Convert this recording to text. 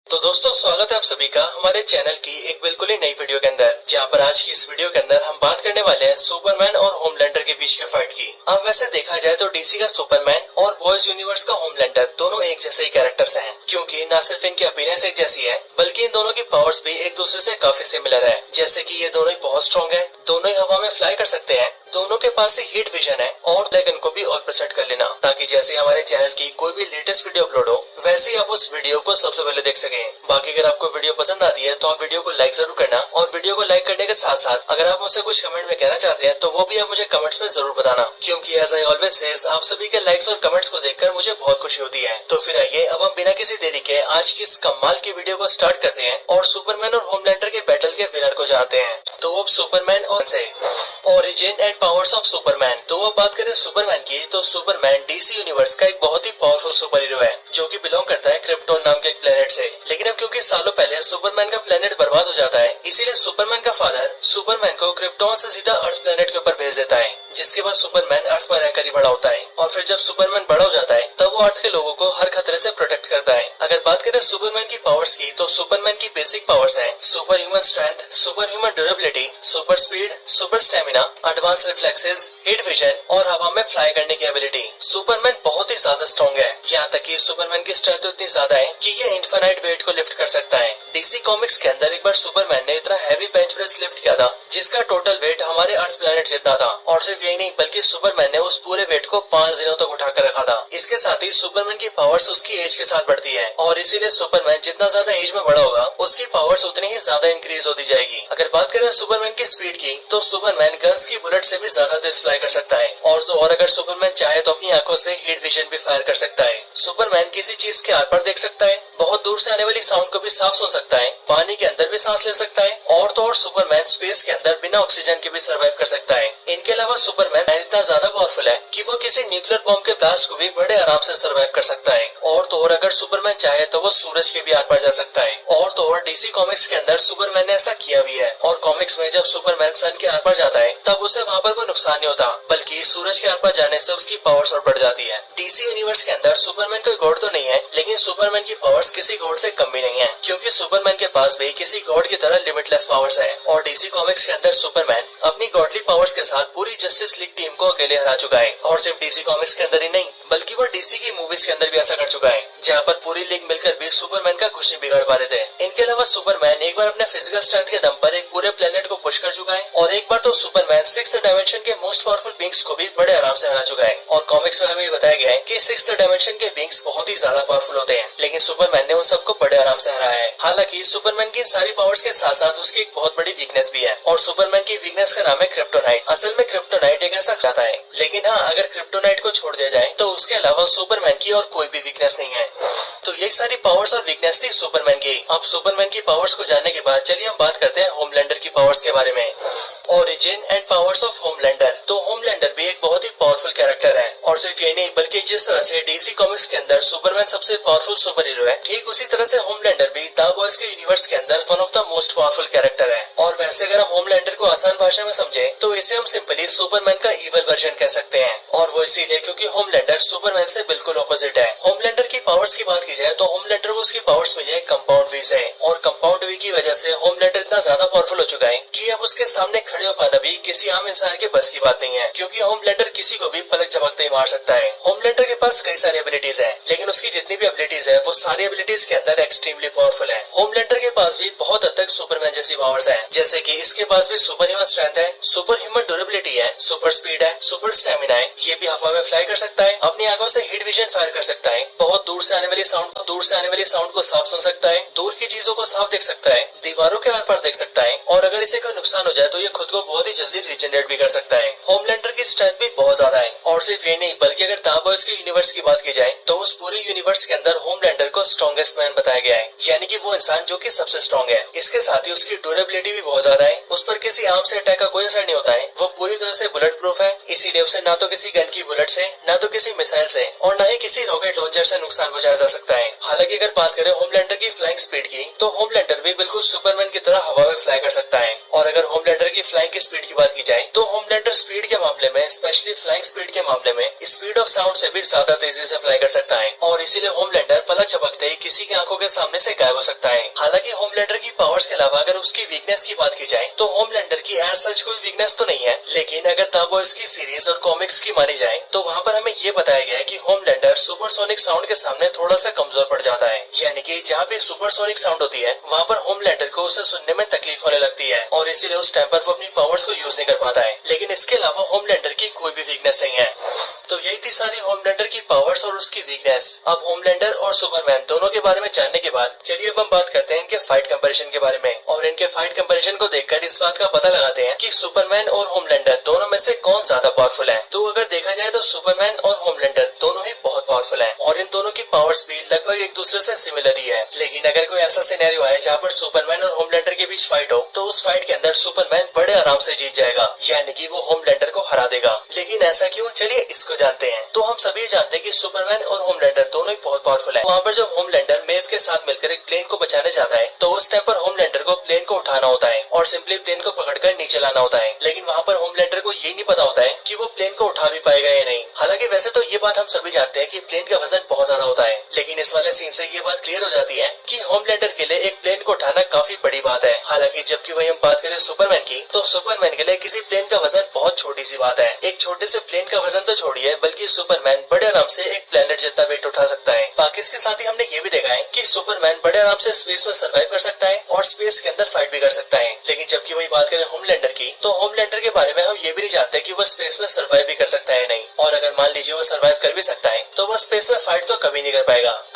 तो दोस्तों स्वागत है आप सभी का हमारे चैनल की एक बिल्कुल ही नई वीडियो के अंदर, जहां पर आज की इस वीडियो के अंदर हम बात करने वाले हैं सुपरमैन और होमलैंडर के बीच के फाइट की। अब वैसे देखा जाए तो डीसी का सुपरमैन और बॉयज यूनिवर्स का होमलैंडर दोनों एक जैसे ही कैरेक्टर्स हैं, क्योंकि न सिर्फ इनकी अपीयरेंस एक जैसी है बल्कि इन दोनों की पावर्स भी एक दूसरे से काफी सिमिलर है। जैसे कि ये दोनों ही बहुत स्ट्रॉन्ग है, दोनों ही हवा में फ्लाई कर सकते हैं, दोनों के पास ही हीट विजन है और ड्रैगन को भी ऑलप्रेट कर लेना, ताकि जैसे हमारे चैनल की कोई भी लेटेस्ट वीडियो अपलोड हो वैसे ही आप उस वीडियो को सबसे पहले देख सकें। बाकी अगर आपको वीडियो पसंद आती है तो आप वीडियो को लाइक जरूर करना, और वीडियो को लाइक करने के साथ साथ अगर आप मुझसे कुछ कमेंट में कहना चाहते हैं तो वो भी आप मुझे कमेंट्स में जरूर बताना, क्योंकि एज आई ऑलवेज सेज आप सभी के लाइक्स और कमेंट्स को देखकर मुझे बहुत खुशी होती है। तो फिर आइए अब हम बिना किसी देरी के आज की इस कमाल की वीडियो को स्टार्ट करते हैं और सुपरमैन और होमलैंडर के बैटल के विनर को जानते हैं। तो अब सुपरमैन और origin and powers of Superman. तो अब बात करें सुपरमैन की, तो सुपरमैन डीसी यूनिवर्स का एक बहुत ही पावरफुल सुपर हीरो है जो कि बिलोंग करता है क्रिप्टोन नाम के एक प्लेनेट से। लेकिन अब क्योंकि सालों पहले सुपरमैन का प्लेनेट बर्बाद हो जाता है, इसीलिए सुपरमैन का फादर सुपरमैन को क्रिप्टोन से सीधा अर्थ प्लेनेट के ऊपर भेज देता है, जिसके बाद सुपरमैन अर्थ पर रहकर ही बड़ा होता है। और फिर जब सुपरमैन बड़ा हो जाता है तब वो अर्थ के लोगों को हर खतरे से प्रोटेक्ट करता है। अगर बात करें सुपरमैन की पावर्स की, तो सुपरमैन की बेसिक पावर्स है super human strength, super human durability, super speed, super stamina, advance reflexes, heat vision और हवा में फ्लाई करने की एबिलिटी। सुपरमैन बहुत ही ज्यादा स्ट्रॉन्ग है, यहाँ तक कि सुपरमैन की स्ट्रेंथ तो इतनी ज्यादा है कि ये इनफाइनाइट वेट को लिफ्ट कर सकता है। डीसी कॉमिक्स के अंदर एक बार सुपरमैन ने इतना हैवी बेंच प्रेस लिफ्ट किया था जिसका टोटल वेट हमारे अर्थ प्लेनेट जितना था, और सिर्फ यही नहीं बल्कि सुपरमैन ने उस पूरे वेट को 5 दिनों तक उठा कर रखा था। इसके साथ ही सुपरमैन की पावर्स उसकी एज के साथ बढ़ती है, और इसीलिए सुपरमैन जितना ज्यादा एज में बड़ा होगा उसकी पावर्स उतनी ही ज्यादा इंक्रीज होती जाएगी। अगर बात करें सुपरमैन की स्पीड की, तो सुपरमैन गन्स की बुलेट से भी ज्यादा तेज फ्लाई कर सकता है, और तो और अगर सुपरमैन चाहे तो अपनी आंखों से हीट विजन भी फायर कर सकता है। सुपरमैन किसी चीज के आर पार देख सकता है, बहुत दूर से आने वाली साउंड को भी साफ सुन सकता है, पानी के अंदर भी सांस ले सकता है, और तो और सुपरमैन स्पेस के अंदर बिना ऑक्सीजन के भी सर्वाइव कर सकता है। इनके अलावा सुपरमैन इतना ज्यादा पावरफुल है कि वो किसी न्यूक्लियर बॉम्ब के ब्लास्ट को भी बड़े आराम से सर्वाइव कर सकता है, और तो और अगर सुपरमैन चाहे तो वो सूरज के भी आर पार जा सकता है। और तो और डीसी कॉमिक्स के अंदर सुपरमैन ने ऐसा किया भी है, और कॉमिक्स में जब सुपरमैन सन के आर पार जाता है तब उसे वहाँ पर कोई नुकसान नहीं होता, बल्कि सूरज के आर पार जाने से उसकी पावर्स और बढ़ जाती है। डीसी यूनिवर्स के अंदर सुपरमैन कोई गॉड तो नहीं है, लेकिन सुपरमैन की पावर्स किसी गॉड से कम भी नहीं है, क्योंकि सुपरमैन के पास भी किसी गॉड की तरह लिमिटलेस पावर्स है। और डीसी कॉमिक्स के अंदर सुपरमैन अपनी गॉडली पावर्स के साथ पूरी जस्टिस लीग टीम को अकेले हरा चुका है, और सिर्फ डीसी कॉमिक्स के अंदर ही नहीं बल्कि वो डीसी की मूवीज के अंदर भी ऐसा कर चुका है, जहाँ पर पूरी लीग मिलकर भी सुपरमैन का कुछ नहीं बिगाड़ पा रहे थे। इनके अलावा सुपरमैन एक बार अपने फिजिकल स्ट्रेंथ के दम पर एक पूरे प्लेनेट को पुश कर चुका है, और एक बार तो सुपरमैन 6th डायमेंशन के मोस्ट पावरफुल बींग्स को भी बड़े आराम से हरा चुका है। और कॉमिक्स में हमें बताया गया है कि 6th डायमेंशन के बींग्स बहुत ही ज्यादा पावरफुल होते हैं, लेकिन सुपरमैन ने उन सबको बड़े आराम से हराया है। हालांकि सुपरमैन की सारी पावर्स के साथ साथ उसकी एक बहुत बड़ी वीकनेस भी है, और सुपरमैन की वीकनेस का नाम है क्रिप्टोनाइट। असल में क्रिप्टोनाइट एक ऐसा खाता है, लेकिन हाँ अगर क्रिप्टोनाइट को छोड़ दिया जाए तो उसके अलावा सुपरमैन की और कोई भी वीकनेस नहीं है। तो ये सारी पावर्स और वीकनेस थी सुपरमैन की। अब सुपरमैन की पावर्स को जानने के बाद चलिए हम बात करते हैं होमलैंडर की पावर्स के बारे में। Origin and powers of Homelander. तो होमलैंडर भी एक बहुत ही पावरफुल कैरेक्टर है, और सिर्फ ये नहीं बल्कि जिस तरह से डीसी कॉमिक्स के अंदर सुपरमैन सबसे पावरफुल सुपर हीरो है, ठीक उसी तरह से होमलैंडर भी द बॉयज के यूनिवर्स के अंदर one of the most powerful character है। और वैसे अगर हम होमलैंडर को आसान भाषा में समझे तो इसे हम सिंपली सुपरमैन का इवल वर्जन कह सकते हैं, और वो इसीलिए क्योंकि होमलैंडर सुपरमैन से बिल्कुल ऑपोजिट है। होमलैंडर की पावर्स की बात की जाए तो होमलैंडर को उसकी पावर्स मिली है कंपाउंड वी से, और कंपाउंड वी की वजह से होमलैंडर इतना ज्यादा पावरफुल हो चुका है कि अब उसके सामने खड़े हो पाना भी किसी आम इंसान के बस की बात नहीं है, क्योंकि होमलैंडर किसी को भी पलक झपकते ही मार सकता है। होमलैंडर के पास कई सारी एबिलिटीज है, लेकिन उसकी जितनी भी एबिलिटीज है वो सारी एबिलिटीज के अंदर एक्सट्रीमली पावरफुल है। होमलैंडर के पास भी बहुत हद तक सुपरमैन जैसी पावर्स है, जैसे कि इसके पास भी सुपर ह्यूमन स्ट्रेंथ है, सुपर ह्यूमन ड्यूरेबिलिटी है, सुपर स्पीड है, सुपर स्टेमिना है, ये भी हवा में फ्लाई कर सकता है, अपनी आंखों से हीट विजन फायर कर सकता है, बहुत दूर से आने वाली साउंड को साफ सुन सकता है, दूर की चीजों को साफ देख सकता है, दीवारों के आर पार देख सकता है, और अगर इसे कोई नुकसान हो जाए तो ये खुद को बहुत ही जल्दी रिजेनरेट भी कर सकता है। होमलैंडर की स्ट्रेंथ भी बहुत ज्यादा है, और सिर्फ ये नहीं बल्कि अगर द बॉयज के यूनिवर्स की बात की जाए तो उस पूरे यूनिवर्स के अंदर होमलैंडर को स्ट्रॉन्गेस्ट मैन बताया गया है, यानी कि वो इंसान जो कि सबसे स्ट्रॉन्ग है। इसके साथ ही उसकी ड्यूरेबिलिटी भी बहुत ज्यादा है, उस पर किसी आर्म से अटैक का कोई असर नहीं होता है, वो पूरी तरह से बुलेट प्रूफ है, इसीलिए उसे ना तो किसी गन की बुलेट से, ना तो किसी मिसाइल से, और न ही किसी रॉकेट लॉन्चर से नुकसान पहुंचाया जा सकता है। हालांकि अगर बात करें होमलैंडर की फ्लाइंग स्पीड की, तो होमलैंडर भी बिल्कुल सुपरमैन की तरह हवा में फ्लाई कर सकता है। और अगर होमलैंडर की फ्लाइंग की स्पीड की बात की जाए तो होमलैंडर स्पीड के मामले में, स्पेशली फ्लाइंग स्पीड के मामले में, स्पीड ऑफ साउंड से भी ज्यादा तेजी से फ्लाई कर सकता है और इसीलिए होमलैंडर पलक झपकते ही किसी की आंखों के सामने से गायब हो सकता है। हालांकि होमलैंडर की पावर्स के अलावा अगर उसकी वीकनेस की बात की जाए तो होमलैंडर की एज सच कोई वीकनेस तो नहीं है, लेकिन अगर द बॉयज की सीरीज और कॉमिक्स की मानी जाए तो वहाँ पर हमें ये बताया गया है कि होमलैंडर सुपरसोनिक साउंड के सामने थोड़ा सा कमजोर पड़ जाता है। यानी कि जहाँ पे सुपरसोनिक साउंड होती है वहाँ पर होमलैंडर को उसे सुनने में तकलीफ होने लगती है और इसीलिए उस टाइम पर वो अपनी पावर्स को यूज नहीं कर पाता है। लेकिन इसके अलावा होमलैंडर की कोई भी वीकनेस नहीं है। तो यही थी सारी होमलैंडर की पावर्स और उसकी वीकनेस। अब होमलैंडर और सुपरमैन दोनों के बारे में जानने के बाद चलिए अब हम बात करते हैं इनके फाइट कंपैरिजन के बारे में। और इनके फाइट कंपैरिजन को देखकर इस बात का पता लगाते हैं कि सुपरमैन और होमलैंडर दोनों में से कौन ज्यादा पावरफुल है। तो अगर देखा जाए तो सुपरमैन और होमलैंडर दोनों ही बहुत पावरफुल है और इन दोनों की पावर्स भी लगभग एक दूसरे से सिमिलर ही है। लेकिन अगर कोई ऐसा सिनेरियो है जहाँ पर सुपरमैन और होमलैंडर के बीच फाइट हो तो उस फाइट के अंदर सुपरमैन बड़े आराम से जीत जाएगा, यानी कि वो होमलैंडर को हरा देगा। लेकिन ऐसा क्यों, चलिए इसको जानते हैं। तो हम सभी जानते हैं कि सुपरमैन और होमलैंडर दोनों ही बहुत पावरफुल है। वहाँ पर जब होमलैंडर मेव के साथ मिलकर एक प्लेन को बचाने जाता है तो उस टाइम पर होमलैंडर को प्लेन को उठाना होता है और सिंपली प्लेन को पकड़कर नीचे लाना होता है। लेकिन वहाँ पर होमलैंडर को ये नहीं पता होता है कि वो प्लेन को उठा भी पाएगा या नहीं। हालांकि वैसे तो ये बात हम सभी जानते हैं कि प्लेन का वजन बहुत ज्यादा होता है, लेकिन इस वाले सीन से ये बात क्लियर हो जाती है कि होमलैंडर के लिए एक प्लेन को उठाना काफी बड़ी बात है। हालांकि जबकि वही हम बात करें सुपरमैन की तो सुपरमैन के लिए किसी प्लेन का वजन बहुत छोटी सी बात है। एक छोटे से प्लेन का वजन तो छोड़िए, बल्कि सुपरमैन बड़े आराम से एक प्लेनेट जितना वेट उठा सकता है। बाकी इसके साथ ही हमने ये भी देखा है कि सुपरमैन बड़े आराम से स्पेस में सर्वाइव कर सकता है और स्पेस के अंदर फाइट भी कर सकता है। लेकिन जबकि वही बात करें होमलैंडर की तो होमलैंडर के बारे में हम ये भी नहीं जानते कि वो स्पेस में सर्वाइव भी कर सकता है नहीं। और अगर मान लीजिए वो सर्वाइव कर भी सकता है तो वो स्पेस में फाइट तो कभी नहीं कर पाएगा।